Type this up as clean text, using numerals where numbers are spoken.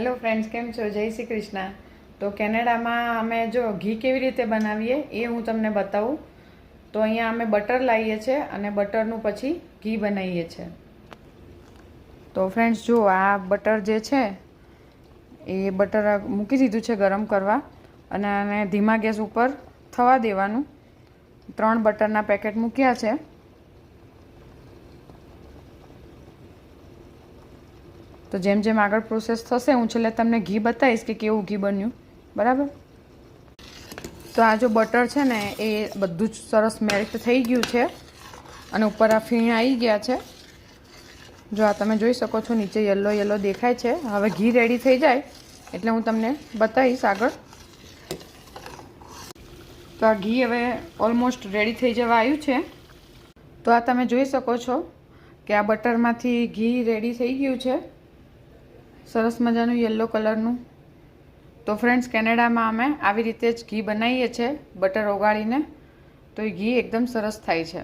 Hello friends, કેમ છો? જય શ્રી કૃષ્ણ. તો કેનેડામાં અમે જો ઘી કેવી રીતે બનાવીએ એ હું તમને બતાવું. તો અહીંયા અમે બટર લાવીએ છીએ અને બટરનું પછી ઘી બનાવીએ છીએ. તો ફ્રેન્ડ્સ જુઓ, આ બટર જે છે એ બટર મૂકી દીધું છે ગરમ કરવા અને આને ધીમા ગેસ ઉપર થવા દેવાનું. 3 બટરના પેકેટ મૂક્યા છે. તો જેમ જેમ આગળ પ્રોસેસ થશે હું છેલ્લે તમને ઘી બતાવીશ કે કેવું ઘી બન્યું. બરાબર. તો આ જો બટર છે ને એ બધું જ સરસ મેલ્ટ થઈ ગયું છે અને ઉપર આ ફીણ આવી ગયા છે. જો આ તમે જોઈ શકો છો, નીચે યલો યલો દેખાય છે. હવે ઘી રેડી થઈ જાય એટલે હું તમને બતાવીશ આગળ. તો આ ઘી હવે ઓલમોસ્ટ રેડી થઈ જવા આવ્યું છે. તો આ તમે જોઈ શકો છો કે આ બટરમાંથી ઘી રેડી થઈ ગયું છે, સરસ મજાનું યલો કલરનું. તો ફ્રેન્ડ્સ, કેનેડામાં અમે આવી રીતે જ ઘી બનાવીએ છીએ બટર ઓગાળીને. તો એ ઘી એકદમ સરસ થાય છે.